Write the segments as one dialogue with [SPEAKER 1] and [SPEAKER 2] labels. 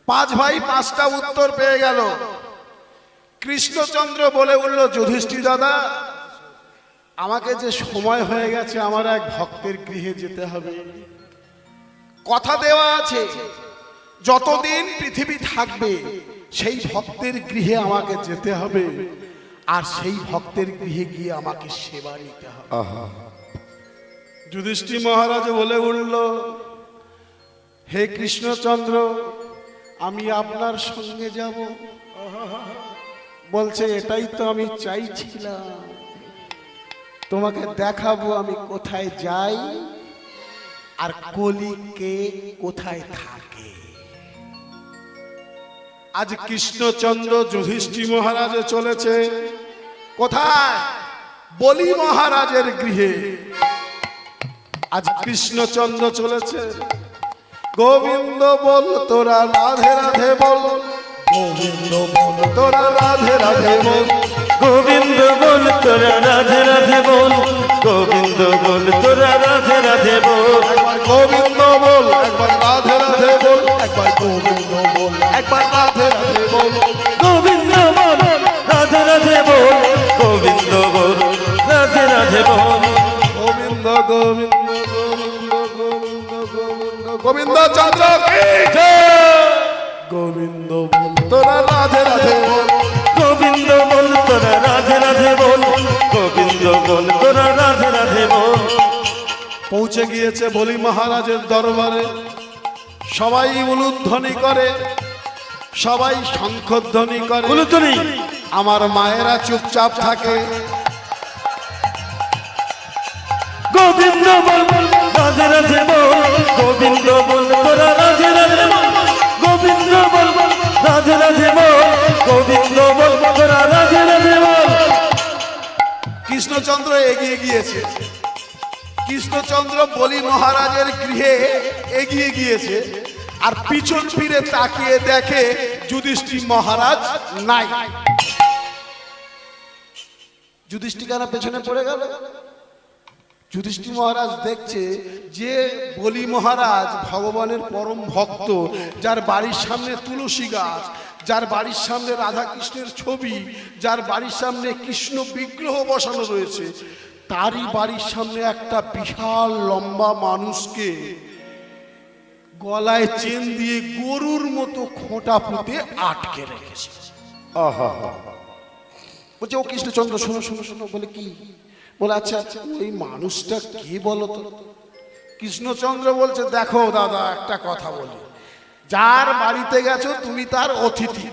[SPEAKER 1] পাঁচ ভাই পাঁচটা উত্তর পেয়ে গেল। কৃষ্ণচন্দ্র বলে উঠল, যুধিষ্ঠির দাদা, আমাকে যে সময় হয়ে গেছে, আমার এক ভক্তের গৃহে যেতে হবে। কথা দেওয়া আছে, যতদিন পৃথিবী থাকবে সেই ভক্তের গৃহে আমাকে যেতে হবে, আর সেই ভক্তের গৃহে গিয়ে আমাকে সেবা নিতে হবে। যুধিষ্ঠির মহারাজ বলে উঠল, হে কৃষ্ণচন্দ্র, আমি আপনার সঙ্গে যাব। বলছে, এটাই তো আমি চাইছিলাম, তোমাকে দেখাবো আমি কোথায় যাই আর কলিকে কোথায় থাকে। আজ কৃষ্ণচন্দ্র যুধিষ্ঠির মহারাজে চলেছে কোথায়? বলি মহারাজের গৃহে। আজ কৃষ্ণচন্দ্র চলেছে। গোবিন্দ বল তোরা রাধে রাধে বল, গোবিন্দ বল তোরা রাধে রাধে বল,
[SPEAKER 2] গোবিন্দ বল তোরা রাধে রাধে বল, গোবিন্দ বল তোরা রাধে রাধে বল।
[SPEAKER 1] একবার গোবিন্দ বল, একবার রাধে রাধে বল, একবার গোবিন্দ বল, একবার রাধে রাধে বল,
[SPEAKER 2] গোবিন্দ বল রাধে রাধে বল, গোবিন্দ বল রাধে রাধে বল।
[SPEAKER 1] গোবিন্দ গোবিন্দ গোবিন্দ গোবিন্দ গোবিন্দ গোবিন্দ চন্দ্র কি জয়। গোবিন্দ বল তোরা রাধে রাধে বল,
[SPEAKER 2] গোবিন্দ বল তোরা রাধে রাধে বল, গোবিন্দ বল তোরা রাধে রাধে বল।
[SPEAKER 1] পৌঁছে গিয়েছে বলি মহারাজের দরবারে। সবাই উলুধ্বনি করে, সবাই শঙ্খধ্বনি করে,
[SPEAKER 2] উলুধ্বনি।
[SPEAKER 1] আমার মায়েরা চুপচাপ থাকে।
[SPEAKER 2] গোবিন্দ বল রাধে রাধে বল, গোবিন্দ বল তোরা রাধে রাধে বল, গোবিন্দ বল রাধে রাধে বল, গোবিন্দ বল তোরা রাধে রাধে বল।
[SPEAKER 1] কৃষ্ণচন্দ্র এগিয়ে গিয়েছে। কৃষ্ণচন্দ্র বলি মহারাজের গৃহে এগিয়ে গিয়েছে, আর পিছন ফিরে তাকিয়ে দেখে যুধিষ্ঠির মহারাজ নাই। যুধিষ্ঠির কেন পেছনে পড়ে গেল? যুধিষ্ঠির মহারাজ দেখছে যে বলি মহারাজ ভগবানের পরম ভক্ত, যার বাড়ির সামনে তুলসী গাছ, যার বাড়ির সামনে রাধা কৃষ্ণের ছবি, যার বাড়ির সামনে কৃষ্ণ বিগ্রহ বসানো রয়েছে, তারই বাড়ির সামনে একটা বিশাল লম্বা মানুষকে গলায় চেন দিয়ে গরুর মতো খোঁটা পুঁতে আটকে রেখেছে। বলছে, ও কৃষ্ণচন্দ্র শোনো শোনো শোনো। বলে, কি? বলে, আচ্ছা আচ্ছা, ওই মানুষটা কে বলো তো? কৃষ্ণচন্দ্র বলছে, দেখো দাদা, একটা কথা বলি, যার বাড়িতে গেছো তুমি তার অতিথি।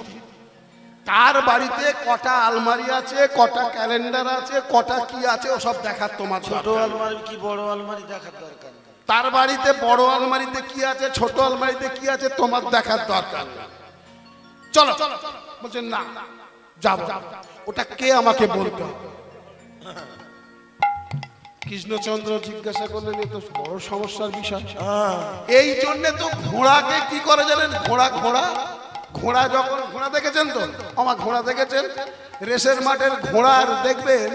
[SPEAKER 1] তার বাড়িতে কটা আলমারি আছে, কটা ক্যালেন্ডার আছে, কটা কি আছে, ওসব দেখার তোমার
[SPEAKER 3] ছোট
[SPEAKER 1] দরকার নেই।
[SPEAKER 3] আলমারি কি বড় আলমারি দেখার দরকার নেই।
[SPEAKER 1] তার বাড়িতে বড় আলমারিতে কি আছে, ছোট আলমারিতে কি আছে, তোমার দেখার দরকার নেই। চলো। বলছে, না যাবো। ওটা কে আমাকে বলতো? কৃষ্ণচন্দ্র জিজ্ঞাসা করলেন, এ তো বড় সমস্যার বিষয়। এই জন্য তো ঘোড়াকে কি করে জানেন? ঘোড়া ঘোড়া ঘোড়া যখন, ঘোড়া দেখেছেন তো? আমার ঘোড়া দেখেছেন? রেসের মাঠের ঘোড়ার দেখবেন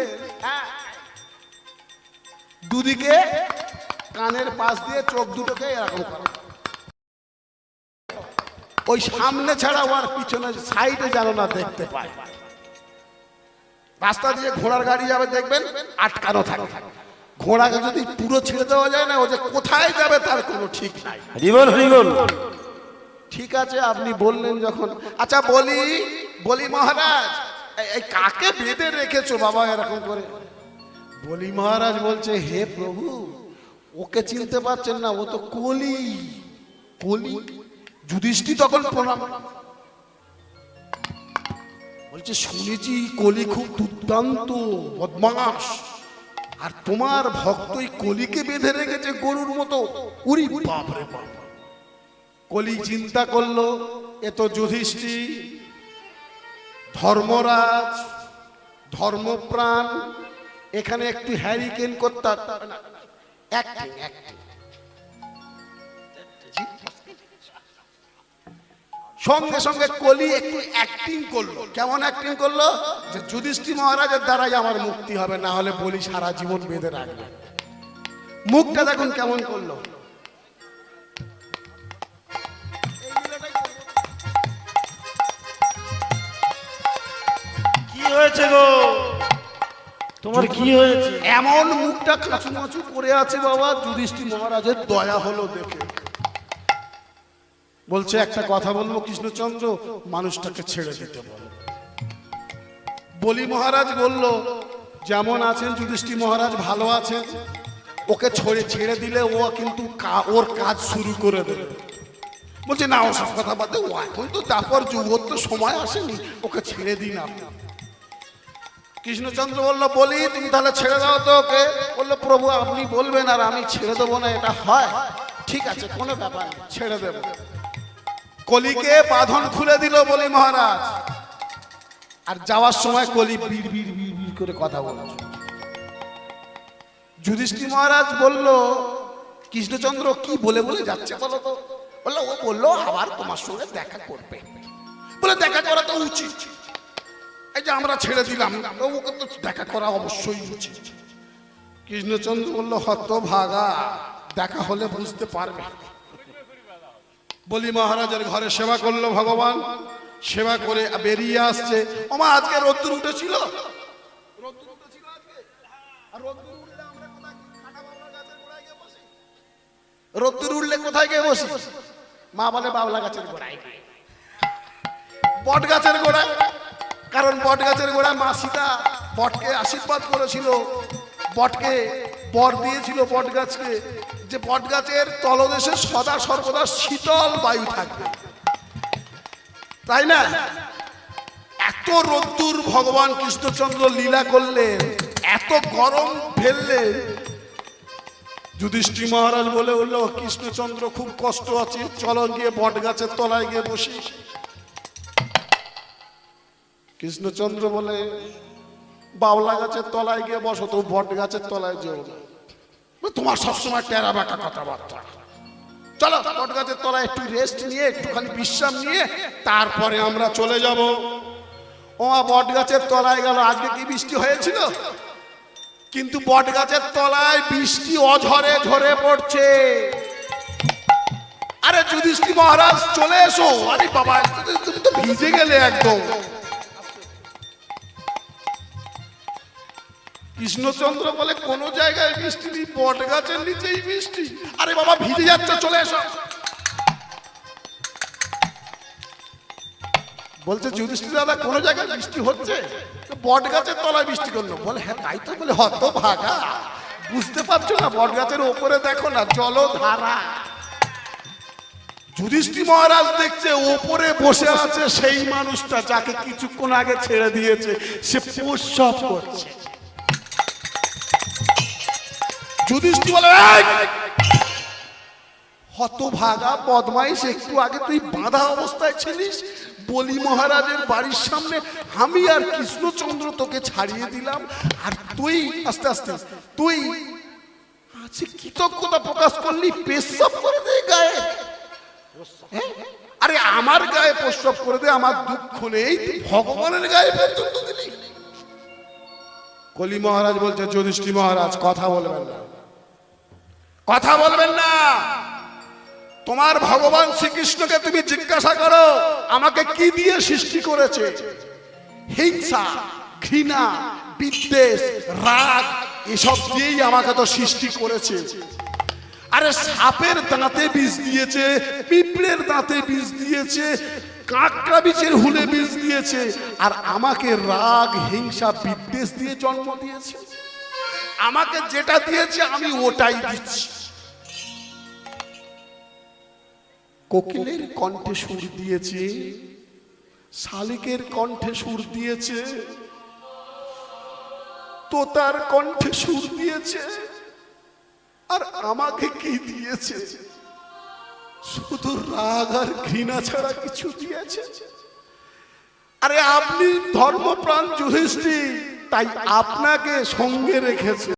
[SPEAKER 1] দুদিকে কানের পাশ দিয়ে চোখ দুটোকে এরকম করে, ওই সামনে ছাড়া ওর পিছনে সাইডে যেন না দেখতে পায়। রাস্তা দিয়ে ঘোড়ার গাড়ি যাবে দেখবেন আটকানো থাকে। ঘোড়াকে যদি পুরো ছেড়ে দেওয়া যায় না, ও যে কোথায় যাবে তার কোনো ঠিক নাই।
[SPEAKER 2] হরিবল হরিবল।
[SPEAKER 1] ঠিক আছে, আপনি বললেন যখন। আচ্ছা বলি মহারাজ, এই কাকে বেঁধে রেখেছো বাবা এরকম করে? বলি মহারাজ বলছে, হে প্রভু, ওকে চিনতে পারছেন না? ও তো কলি। কলি? যুধিষ্ঠির তখন প্রণাম বলছে, শুনেছি কলি খুব দুর্দান্ত বদমাশ, আর তোমার ভক্ত এই কলিকে বেঁধে রেখেছে গরুর মতো। উরি বাপ রে বাপ। কলি চিন্তা করলো, এ তো যুধিষ্ঠির ধর্মরাজ, ধর্মপ্রাণ, এখানে একটু হ্যারিকেন করতে সঙ্গে সঙ্গে কলি একটু অ্যাক্টিং করলো। কেমন অ্যাক্টিং করলো? যে যুধিষ্ঠির মহারাজের দ্বারাই আমার মুক্তি হবে, না হলে বলি সারা জীবন বেঁধে রাখবে। মুখটা দেখুন কেমন করলো।
[SPEAKER 3] যাচ্ছে গো। তোমার কি হয়েছে?
[SPEAKER 1] এমন মুখটা কাঁচু মাচু করে আছে বাবা, যুধিষ্ঠির মহারাজের দয়া হলো দেখে। বলছে একটা কথা বলবো কৃষ্ণচন্দ্র, মানুষটাকে ছেড়ে দিতে বলো। বলি মহারাজ বলল যেমন আছেন যুধিষ্ঠির মহারাজ ভালো আছেন, ওকে ছেড়ে দিলে ও কিন্তু ওর কাজ শুরু করে দেবে। বলছে না, ওসব কথা বাদে, ও এখন তো তারপর যুগত তো সময় আসেনি, ওকে ছেড়ে দিন আপনি। কৃষ্ণচন্দ্র বলল বলি তুমি তাহলে ছেড়ে দাও তো ওকে। বললো প্রভু আপনি বলবেন আর আমি ছেড়ে দেবো না, এটা হয়? ঠিক আছে কোনো ব্যাপার নেই, ছেড়ে দেব। কলিকে বাঁধন খুলে দিল বলি মহারাজ। আর যাওয়ার সময় কলি বিড় বিড় বিড় বিড় করে কথা বলছে। যুধিষ্ঠির মহারাজ বলল কৃষ্ণচন্দ্র কি বলে বলে যাচ্ছে বলো তো? বললো ও বললো আবার তোমার সঙ্গে দেখা করবে। বলে দেখা করা তো উচিত, এই যে আমরা ছেড়ে দিলাম ওকে তো দেখা করা অবশ্যই উচিত। কৃষ্ণচন্দ্র বলল হত ভাগা, দেখা হলে বুঝতে পারবে। বলি মহারাজের ঘরে সেবা করলো ভগবান, সেবা করে বেরিয়ে আসছে। ওমা আজকে রোদ্দুর উঠেছিল, রোদ্দুর উঠেছিল আজকে। আর রোদ্দুর উঠলে আমরা কোথায় কাঁটা বাবলা গাছের গোড়ায় গিয়ে বসি? রোদ্দুর উঠলে কোথায় গিয়ে বসি? মা বলে বাবলা গাছের গোড়ায়, বট গাছের গোড়ায়। কারণ বট গাছের গোড়ায় মা সীতা বটকে আশীর্বাদ করেছিল, বটকে বর দিয়েছিল বট গাছকে, যে বট গাছের তলদেশে সদা সর্বদা শীতল বায়ু থাকবে, তাই না? এত রোদ্দুর ভগবান কৃষ্ণচন্দ্র লীলা করলেন, এত গরম ফেললেন। যুধিষ্ঠির মহারাজ বলে উঠলো কৃষ্ণচন্দ্র খুব কষ্ট আছে, চলো গিয়ে বট গাছের তলায় গিয়ে বসি। কৃষ্ণচন্দ্র বলে বাবলা গাছের তলায় গিয়ে বসো, তো বট গাছের তলায় যেও না, তোমার সবসময় টেরা বাঁকা কথাবার্তা। চলো বট গাছের তলায় একটু রেস্ট নিয়ে একটুখানি বিশ্রাম নিয়ে তারপরে আমরা চলে যাব। ও বট গাছের তলায় গেল। আজকে কি বৃষ্টি হয়েছিল? কিন্তু বট গাছের তলায় বৃষ্টি অঝরে ঝরে পড়ছে। আরে যুধিষ্ঠির মহারাজ চলে এসো। আরে বাবা তুমি তো ভিজে গেলে একদম। কৃষ্ণচন্দ্র বলে কোন জায়গায় বৃষ্টি নেই, বট গাছের নিচেই বৃষ্টি। আরে বাবা ভিজে যাচ্ছে, চলে এসো। বলছে যুধিষ্ঠির দাদা কোন জায়গায় বৃষ্টি হচ্ছে? বট গাছের তলায় বৃষ্টি করলো। বলে হ্যাঁ তাই তো। বলে হত ভাগা, বুঝতে পারছো না? বট গাছের ওপরে দেখো না জলধারা। যুধিষ্ঠির মহারাজ দেখছে ওপরে বসে আছে সেই মানুষটা যাকে কিছুক্ষণ আগে ছেড়ে দিয়েছে, সে প্রস্রাব করছে। যুধিষ্ঠির বলে হতভাগা বদমাইশ, একটু আগে তুই বাঁধা অবস্থায় ছিলিস বলি মহারাজের বাড়ির সামনে, আমি আর কৃষ্ণচন্দ্র তোকে ছাড়িয়ে দিলাম, আর তুই আস্তে আস্তে তুই আজকে কৃতজ্ঞতা প্রকাশ করলি, পেশাব করে দে গায়ে। আরে আমার গায়ে প্রস্রাব করে দে, আমার দুঃখ নেই, ভগবানের গায়ে পর্যন্ত দিলি। কলি মহারাজ বলছে যুধিষ্ঠির মহারাজ কথা বলবেন না, কথা বলবেন না। তোমার ভগবান শ্রীকৃষ্ণকে তুমি জিজ্ঞাসা করো আমাকে কি দিয়ে সৃষ্টি করেছে। হিংসা, ঘৃণা, বিদ্বেষ, রাগ এসব দিয়েই আমাকে তো সৃষ্টি করেছে। আরে সাপের দাঁতে বিষ দিয়েছে, পিঁপড়ের দাঁতে বিষ দিয়েছে, কাঁকড়া বিচের হুলে বিষ দিয়েছে, আর আমাকে রাগ, হিংসা, বিদ্বেষ দিয়ে জন্ম দিয়েছে। আমাকে যেটা দিয়েছে আমি ওটাই দিচ্ছি। কোকিলের কণ্ঠে সুর দিয়েছে, শালিকের কণ্ঠে সুর দিয়েছে, তোতার কণ্ঠে সুর দিয়েছে, আর আমাকে কি দিয়েছে? শুধু রাগ আর ঘৃণা ছাড়া কিছু দিয়েছে। আরে আপনি ধর্মপ্রাণ যুধিষ্ঠির, তাই আপনাকে সঙ্গে রেখেছে।